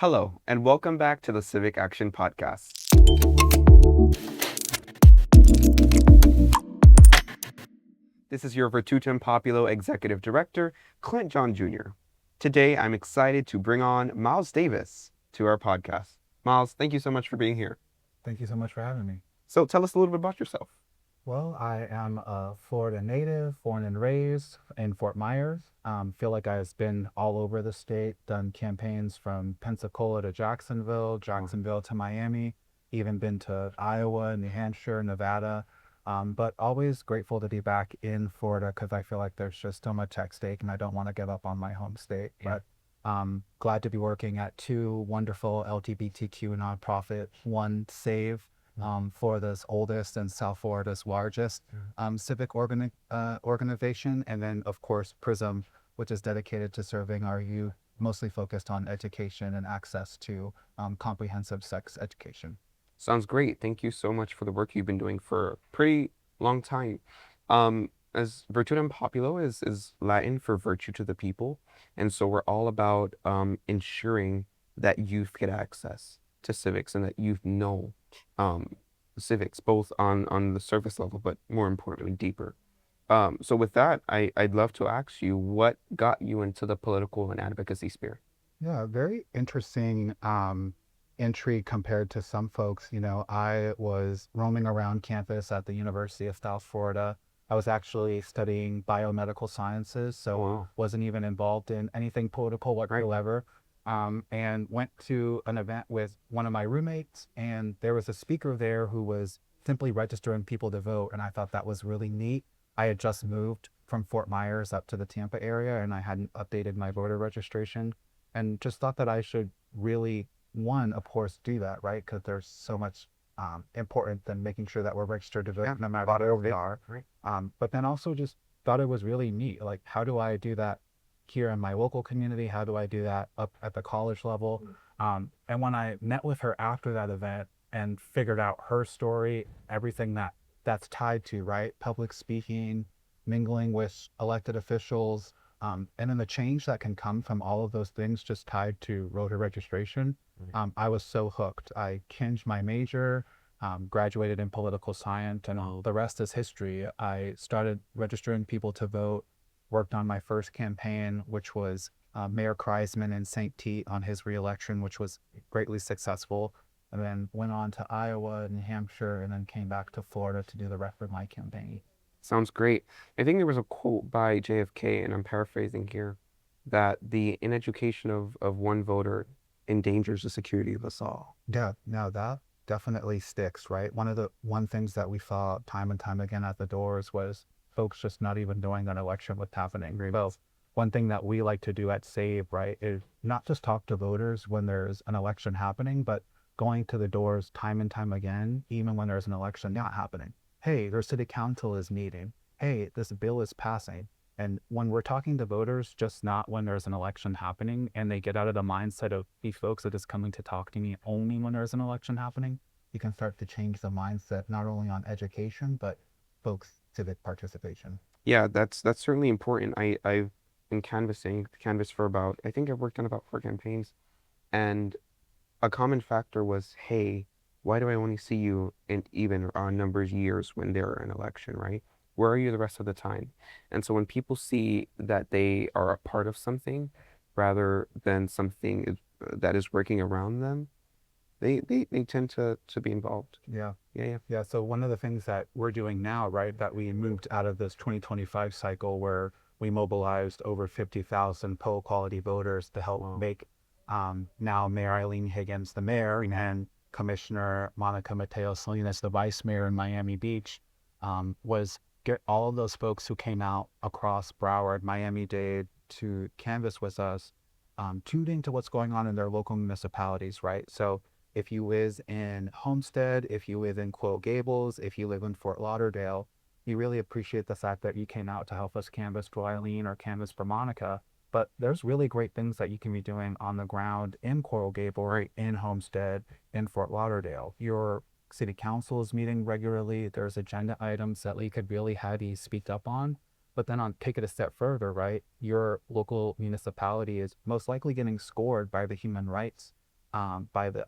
Hello, and welcome back to the Civic Action Podcast. This is your Virtutem Populo Executive Director, Clint John Jr. Today, I'm excited to bring on Miles Davis to our podcast. Miles, thank you so much for being here. Thank you so much for having me. So tell us a little bit about yourself. Well, I am a Florida native, born and raised in Fort Myers. Feel like I've been all over the state, done campaigns from Pensacola to Jacksonville, Jacksonville to Miami, even been to Iowa, New Hampshire, Nevada. But always grateful to be back in Florida because I feel like there's just so much at stake and I don't want to give up on my home state. Yeah. But glad to be working at two wonderful LGBTQ nonprofit, one Save, Florida's oldest and South Florida's largest civic organization, and then of course PRISM, which is dedicated to serving our youth, mostly focused on education and access to comprehensive sex education. Sounds great. Thank you so much for the work you've been doing for a pretty long time. As Virtutem Populo is Latin for virtue to the people, and so we're all about ensuring that youth get access to civics and that youth know civics, both on the surface level, but more importantly, deeper. So with that, I'd love to ask you, what got you into the political and advocacy sphere? Yeah, very interesting entry compared to some folks. I was roaming around campus at the University of South Florida. I was actually studying biomedical sciences, Oh, so wow. wasn't even involved in anything political Right. whatsoever. And went to an event with one of my roommates, and there was a speaker there who was simply registering people to vote, and I thought that was really neat. I had just moved from Fort Myers up to the Tampa area, and I hadn't updated my voter registration and just thought that I should really, one, of course, do that, right? Because there's so much important than making sure that we're registered to vote, Yeah. no matter where we are. Right. But then also just thought it was really neat. Like, how do I do that here in my local community? How do I do that up at the college level? And when I met with her after that event and figured out her story, everything that's tied to, right? Public speaking, mingling with elected officials, and then the change that can come from all of those things just tied to voter registration. Right. I was so hooked. I changed my major, graduated in political science, and all the rest is history. I started registering people to vote, worked on my first campaign, which was Mayor Kreisman in St. Pete on his reelection, which was greatly successful. And then went on to Iowa, New Hampshire, and then came back to Florida to do the rest of my campaign. Sounds great. I think there was a quote by JFK, and I'm paraphrasing here, that the ineducation of one voter endangers the security of us all. Yeah, no, that definitely sticks, right? One things that we saw time and time again at the doors was folks just not even knowing an election was happening. Right. Well, one thing that we like to do at Save, right, is not just talk to voters when there's an election happening, but going to the doors time and time again, even when there's an election not happening. Hey, their city council is meeting. Hey, this bill is passing. And when we're talking to voters, just not when there's an election happening and they get out of the mindset of these folks are just coming to talk to me only when there's an election happening, you can start to change the mindset not only on education, but folks' civic participation. Yeah, that's certainly important. I've been canvassed for about, I think I've worked on about 4 campaigns, and a common factor was, hey, why do I only see you in even odd numbers years when there are an election, right? Where are you the rest of the time? And so when people see that they are a part of something rather than something that is working around them, they tend to be involved. Yeah. Yeah, yeah. Yeah. So one of the things that we're doing now, right, that we moved out of this 2025 cycle where we mobilized over 50,000 poll quality voters to help Wow. make now Mayor Eileen Higgins the mayor and Commissioner Monica Mateo Salinas the vice mayor in Miami Beach, was get all of those folks who came out across Broward, Miami-Dade to canvass with us, tuned into what's going on in their local municipalities, right? So if you live in Homestead, if you live in Coral Gables, if you live in Fort Lauderdale, you really appreciate the fact that you came out to help us canvass for Eileen or canvass for Monica. But there's really great things that you can be doing on the ground in Coral Gables, Right. in Homestead, in Fort Lauderdale. Your city council is meeting regularly. There's agenda items that we could really have you speak up on. But then on take it a step further, right? Your local municipality is most likely getting scored by the human rights by the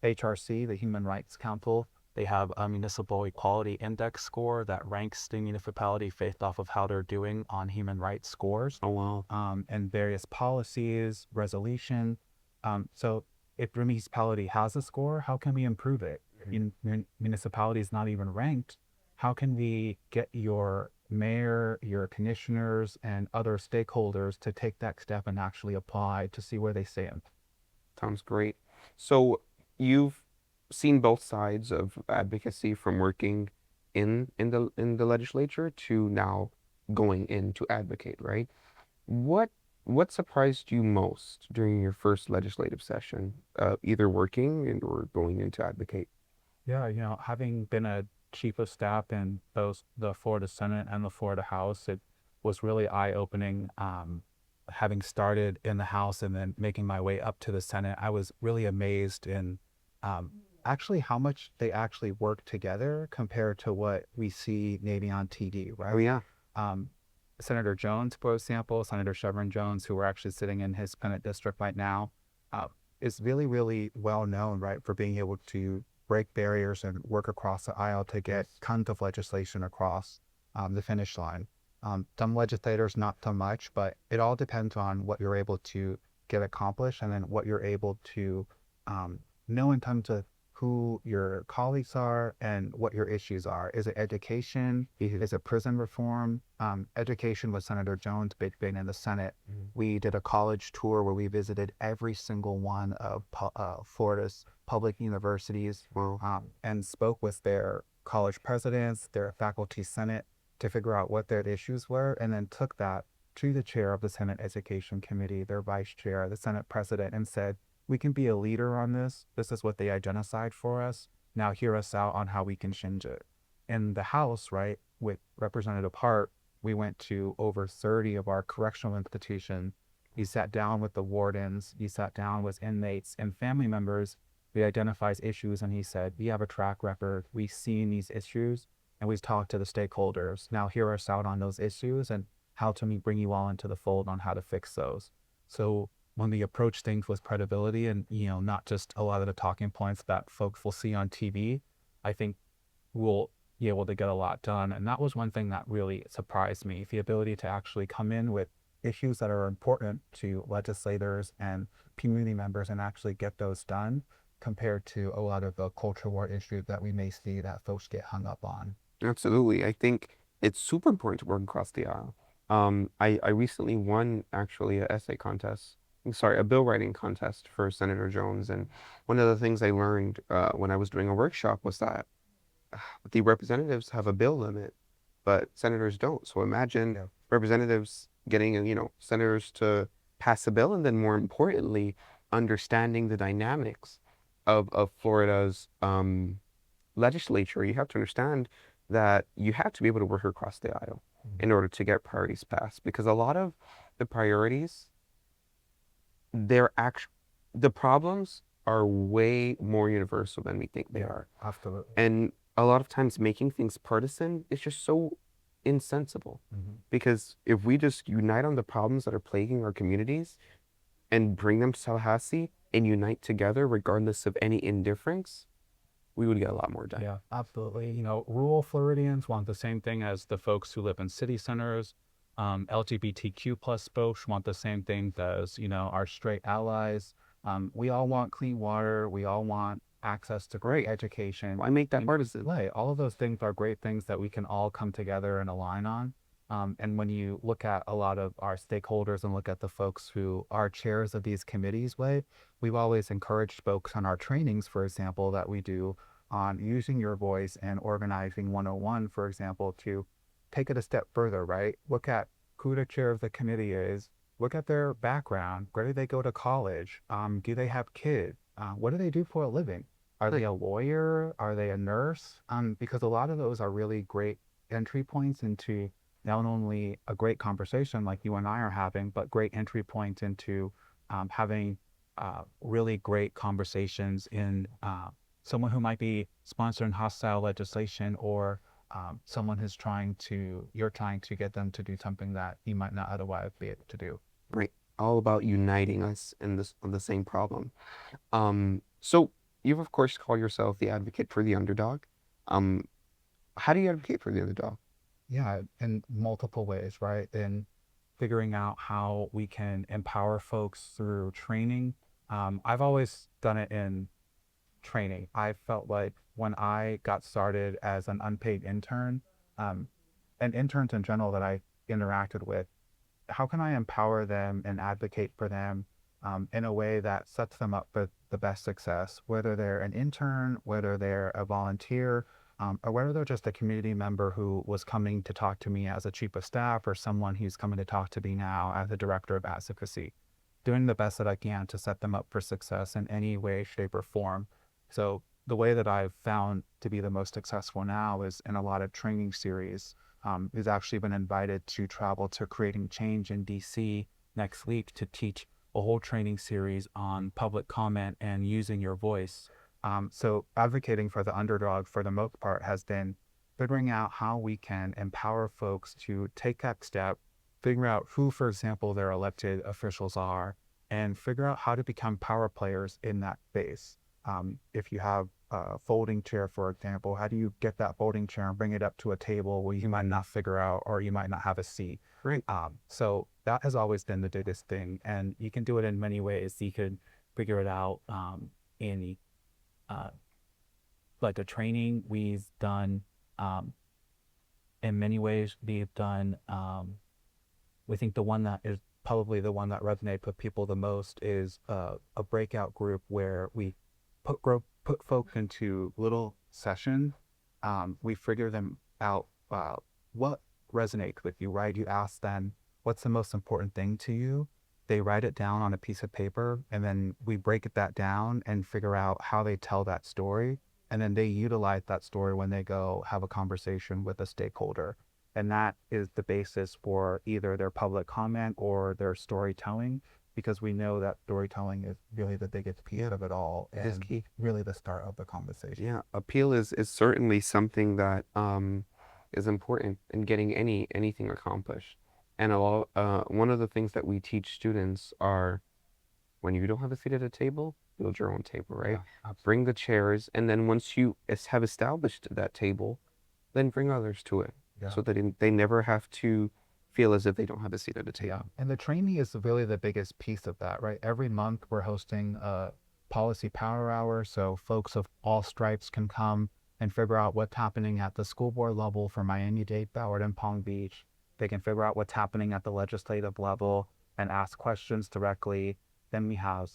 HRC, the Human Rights Council. They have a municipal equality index score that ranks the municipality based off of how they're doing on human rights scores, Oh, wow. and various policies, resolution. So if the municipality has a score, how can we improve it? Municipality is not even ranked. How can we get your mayor, your commissioners, and other stakeholders to take that step and actually apply to see where they stand? Sounds great. So you've seen both sides of advocacy from working in the legislature to now going in to advocate, right? What what surprised you most during your first legislative session, either working and or going in to advocate? Yeah, having been a chief of staff in both the Florida Senate and the Florida House, it was really eye-opening. Having started in the House and then making my way up to the Senate, I was really amazed in um, actually how much they actually work together compared to what we see maybe on TV, Oh right? yeah, Um, Senator Jones, for example, Senator Chevron Jones, who we're actually sitting in his Senate district right now, uh, is really, really well known, right, for being able to break barriers and work across the aisle to get tons of legislation across the finish line. Some legislators, not so much, but it all depends on what you're able to get accomplished and then what you're able to um, know in terms of who your colleagues are and what your issues are. Is it education? Is it prison reform? Education with Senator Jones, being in the Senate. We did a college tour where we visited every single one of Florida's public universities, well, and spoke with their college presidents, their faculty senate to figure out what their issues were, and then took that to the chair of the Senate Education Committee, their vice chair, the Senate president, and said, we can be a leader on this. This is what they identified for us. Now hear us out on how we can change it. In the House, right, with Representative Hart, we went to over 30 of our correctional institutions. He sat down with the wardens, he sat down with inmates and family members. We identified issues and he said, we have a track record. We've seen these issues and we've talked to the stakeholders. Now hear us out on those issues and how to bring you all into the fold on how to fix those. So when we approach things with credibility and not just a lot of the talking points that folks will see on TV, I think we'll be able to get a lot done. And that was one thing that really surprised me, the ability to actually come in with issues that are important to legislators and community members and actually get those done compared to a lot of the culture war issues that we may see that folks get hung up on. absolutely. I think it's super important to work across the aisle. I recently won actually a essay contest. Sorry, a bill writing contest for Senator Jones, and one of the things I learned when I was doing a workshop was that the representatives have a bill limit, but senators don't. So imagine Yeah. representatives getting, senators to pass a bill, and then more importantly, understanding the dynamics of Florida's legislature. You have to understand that you have to be able to work across the aisle in order to get priorities passed, because a lot of the priorities, they're actually the problems are way more universal than we think they Yeah, are. absolutely. And a lot of times making things partisan is just so insensible. Mhm. Because if we just unite on the problems that are plaguing our communities and bring them to Tallahassee and unite together, regardless of any indifference, we would get a lot more done. Yeah, absolutely. Rural Floridians want the same thing as the folks who live in city centers. LGBTQ plus folks want the same thing as, our straight allies. We all want clean water. We all want access to great education. Why make that partisan? Right. All of those things are great things that we can all come together and align on. And when you look at a lot of our stakeholders and look at the folks who are chairs of these committees, we've always encouraged folks on our trainings, for example, that we do on using your voice and organizing 101, for example, to take it a step further, right? Look at who the chair of the committee is, look at their background, where do they go to college, do they have kids, what do they do for a living? Are they Right. a lawyer? Are they a nurse? Because a lot of those are really great entry points into not only a great conversation like you and I are having, but great entry points into having really great conversations in someone who might be sponsoring hostile legislation or someone you're trying to get them to do something that you might not otherwise be able to do. Right. all about uniting us in this on the same problem. So you of course call yourself the advocate for the underdog. Um, how do you advocate for the underdog? Yeah, in multiple ways, right? In figuring out how we can empower folks through training. I've always done it in training. I felt like when I got started as an unpaid intern, um, and interns in general that I interacted with, how can I empower them and advocate for them in a way that sets them up for the best success, whether they're an intern, whether they're a volunteer, or whether they're just a community member who was coming to talk to me as a chief of staff or someone who's coming to talk to me now as a director of advocacy, doing the best that I can to set them up for success in any way, shape, or form. So the way that I've found to be the most successful now is in a lot of training series. Who's actually been invited to travel to Creating Change in DC next week to teach a whole training series on public comment and using your voice. So advocating for the underdog for the most part has been figuring out how we can empower folks to take that step, figure out who, for example, their elected officials are, and figure out how to become power players in that space. If you have a folding chair, for example, how do you get that folding chair and bring it up to a table where you might not figure out or you might not have a seat? Right. So that has always been the biggest thing. And you can do it in many ways. You could figure it out in uh, like a training we've done in many ways. We've done we think the one that is probably the one that resonates with people the most is a breakout group where we put folk into little sessions. We figure them out what resonates with you, right? You ask them, what's the most important thing to you? They write it down on a piece of paper, and then we break that down and figure out how they tell that story. And then they utilize that story when they go have a conversation with a stakeholder, and that is the basis for either their public comment or their storytelling, because we know that storytelling is really the biggest piece Yeah, of it all it is and key. really the start of the conversation. Yeah, appeal is certainly something that is important in getting anything accomplished. And one of the things that we teach students are when you don't have a seat at a table, build your own table, right? Yeah, Bring absolutely. the chairs, and then once you have established that table, then bring others to it, Yeah. so that they never have to feel as if they don't have a seat at a Yeah. table. And the training is really the biggest piece of that, right? Every month we're hosting a policy power hour. So folks of all stripes can come and figure out what's happening at the school board level for Miami-Dade, Broward, and Palm Beach. They can figure out what's happening at the legislative level and ask questions directly. Then we have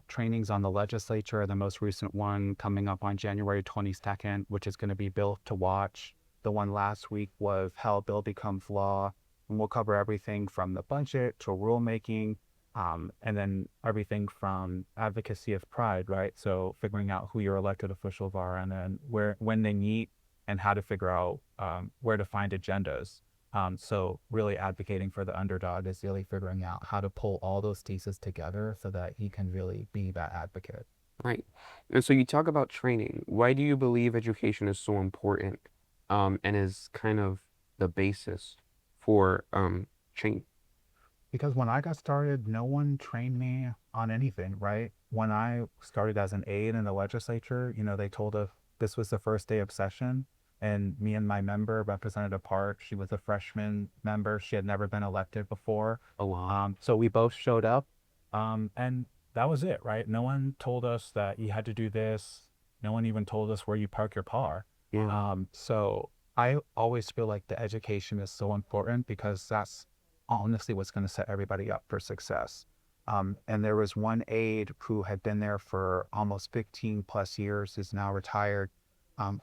trainings on the legislature, the most recent one coming up on January 22nd, which is going to be Bill to Watch. The one last week was How a Bill Becomes Law, and we'll cover everything from the budget to rulemaking, and then everything from advocacy of pride, right? So figuring out who your elected officials are, and then when they meet, and how to figure out where to find agendas. So really advocating for the underdog is really figuring out how to pull all those pieces together so that he can really be that advocate. Right. And so you talk about training. Why do you believe education is so important, and is kind of the basis for change? Because when I got started, no one trained me on anything, right? When I started as an aide in the legislature, they told us this was the first day of session. And me and my member, Representative Park, she was a freshman member. She had never been elected before. Oh wow. So we both showed up. And that was it, right? No one told us that you had to do this. No one even told us where you park your car. Yeah. So I always feel like the education is so important because that's honestly what's going to set everybody up for success. And there was one aide who had been there for almost 15 plus years, is now retired,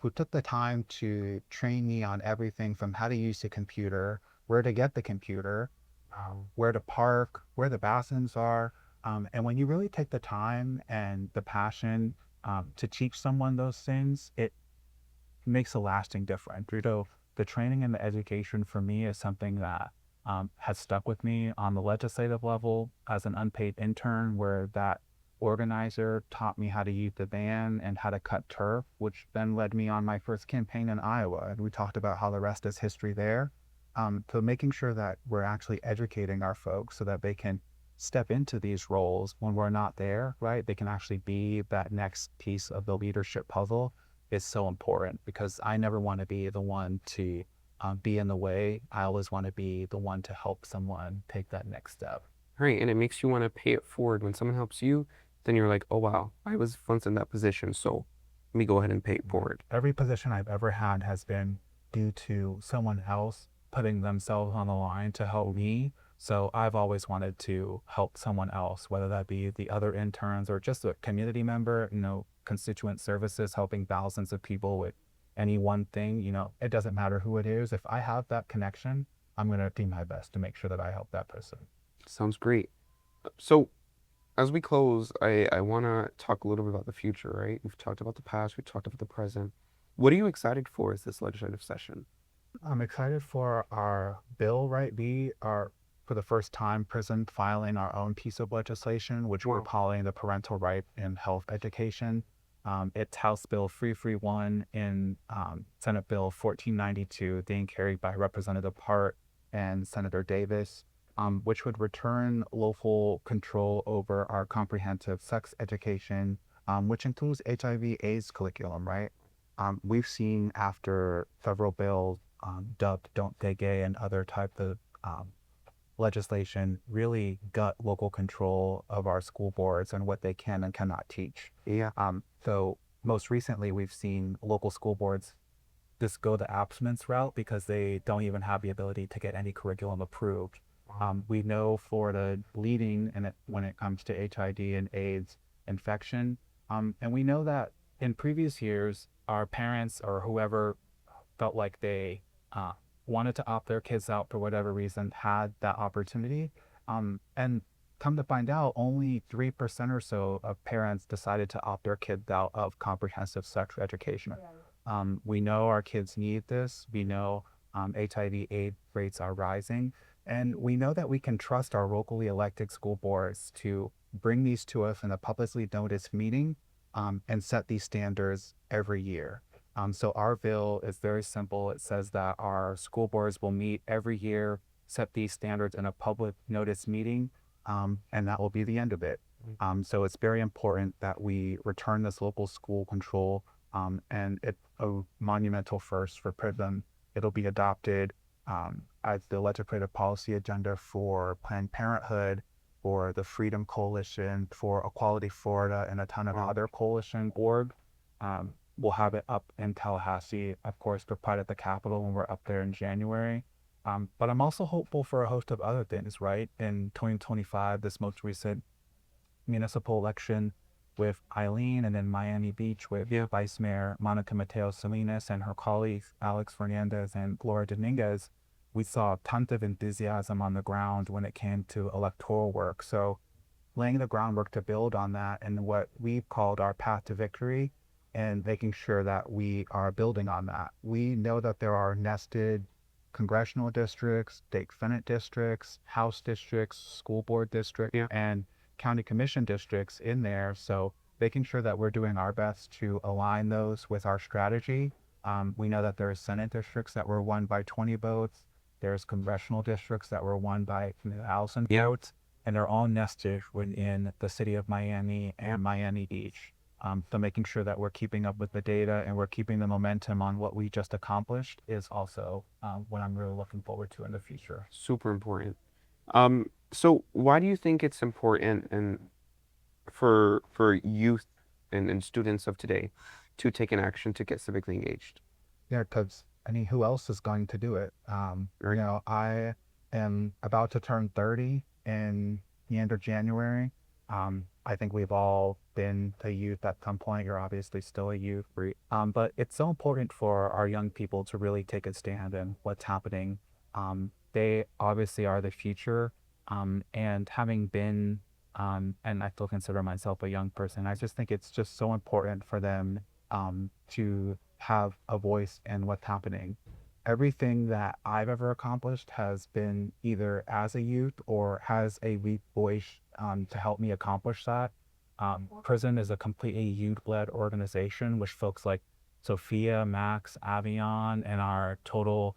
who took the time to train me on everything from how to use the computer, where to get the computer, where to park, where the bathrooms are. And when you really take the time and the passion to teach someone those things, it makes a lasting difference. The training and the education for me is something that has stuck with me on the legislative level as an unpaid intern, where that organizer taught me how to use the van and how to cut turf, which then led me on my first campaign in Iowa. And we talked about how the rest is history there. So making sure that we're actually educating our folks so that they can step into these roles when we're not there, right? They can actually be that next piece of the leadership puzzle is so important because I never want to be the one to be in the way. I always want to be the one to help someone take that next step. Right, and it makes you want to pay it forward. When someone helps you, then you're like, oh wow, I was once in that position, so let me go ahead and pay it Right. forward. Every position I've ever had has been due to someone else putting themselves on the line to help me. So I've always wanted to help someone else, whether that be the other interns or just a community member, constituent services, helping thousands of people with any one thing. It doesn't matter who it is. If I have that connection, I'm going to do my best to make sure that I help that person. Sounds great. So as we close, I want to talk a little bit about the future, right? We've talked about the past, we talked about the present. What are you excited for as this legislative session? I'm excited for our bill, right? We are, for the first time, PRISM filing our own piece of legislation, which we're Wow. calling the Parental Right in Health Education. It's House Bill 331 in Senate Bill 1492, being carried by Representative Hart and Senator Davis, which would return local control over our comprehensive sex education, which includes HIV/AIDS curriculum, right? We've seen after several bills dubbed Don't Stay Gay and other type of legislation really gut local control of our school boards and what they can and cannot teach. Yeah. So most recently, we've seen local school boards just go the abstinence route because they don't even have the ability to get any curriculum approved. Wow. We know Florida leading in it when it comes to HIV and AIDS infection. And we know that in previous years, our parents or whoever felt like they uh, wanted to opt their kids out for whatever reason had that opportunity. And come to find out, only 3% or so of parents decided to opt their kids out of comprehensive sex education. We know our kids need this. We know HIV/AIDS rates are rising. And we know that we can trust our locally elected school boards to bring these to us in a publicly noticed meeting and set these standards every year. So our bill is very simple. It says that our school boards will meet every year, set these standards in a public notice meeting, and that will be the end of it. So it's very important that we return this local school control, and it's a monumental first for PRISM. It'll be adopted as the legislative policy agenda for Planned Parenthood, for the Freedom Coalition, for Equality Florida, and a ton of Wow. other coalition org. We'll have it up in Tallahassee, of course, but part at the Capitol when we're up there in January. But I'm also hopeful for a host of other things, right? In 2025, this most recent municipal election with Eileen, and then Miami Beach with Yeah. Vice Mayor Monica Mateo Salinas and her colleagues Alex Fernandez and Gloria Dominguez, we saw tons of enthusiasm on the ground when it came to electoral work. So laying the groundwork to build on that and what we've called our path to victory and making sure that we are building on that. We know that there are nested congressional districts, state senate districts, house districts, school board districts, Yeah. and county commission districts in there. So making sure that we're doing our best to align those with our strategy. We know that there are senate districts that were won by 20 votes. There's congressional districts that were won by 1,000 Yeah. votes, and they're all nested within the city of Miami and Miami Beach. So making sure that we're keeping up with the data and we're keeping the momentum on what we just accomplished is also what I'm really looking forward to in the future. Super important. So why do you think it's important and for youth and students of today to take an action to get civically engaged? Yeah, because I mean, who else is going to do it? Right. I am about to turn 30 in the end of January. I think we've all been a youth at some point. You're obviously still a youth. Right. But it's so important for our young people to really take a stand in what's happening. They obviously are the future. And having been, and I still consider myself a young person, I just think it's just so important for them to have a voice in what's happening. Everything that I've ever accomplished has been either as a youth or has a weak voice to help me accomplish that. PRISM is a completely youth-led organization, which folks like Sophia, Max, Avion, and our total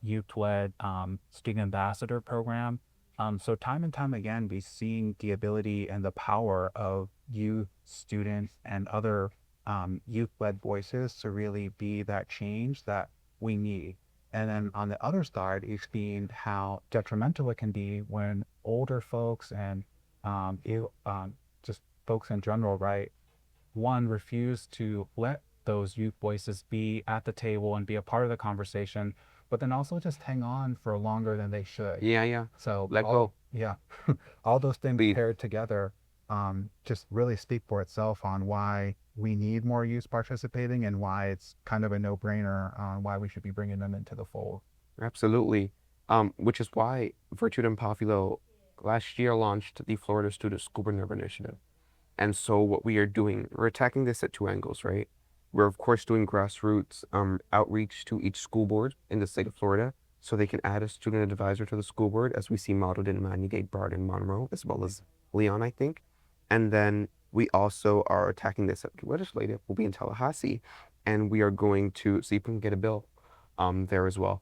youth-led student ambassador program So time and time again, we seeing the ability and the power of youth, students, and other youth-led voices to really be that change that we need. And then on the other side, you've seen how detrimental it can be when older folks and just folks in general, right, one, refuse to let those youth voices be at the table and be a part of the conversation, but then also just hang on for longer than they should. Yeah, yeah. So Let all go. yeah, all those things Lead. paired together just really speak for itself on why we need more youth participating and why it's kind of a no-brainer on why we should be bringing them into the fold. Absolutely. Which is why Virtutem Populo last year launched the Florida Student School Board Member Initiative. And so what we are doing, we're attacking this at two angles, right? We're of course doing grassroots outreach to each school board in the state of Florida so they can add a student advisor to the school board, as we see modeled in Miami-Dade, Broward, and Monroe, as well as Leon, I think. And then we also are attacking this at legislative. We'll be in Tallahassee, and we are going to see if we can get a bill there as well,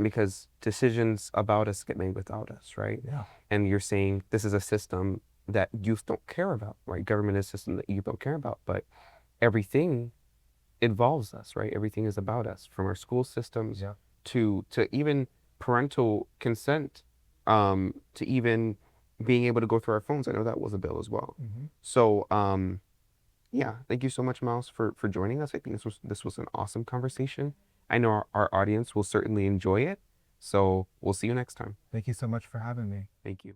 because decisions about us get made without us, right? Yeah. And you're saying this is a system that youth don't care about, right? Government is a system that youth don't care about, but everything involves us, right? Everything is about us, from our school systems Yeah. to even parental consent, to even being able to go through our phones. I know that was a bill as well. Hmm. So, yeah, thank you so much, Miles, for joining us. I think this was an awesome conversation. I know our audience will certainly enjoy it. So we'll see you next time. Thank you so much for having me. Thank you.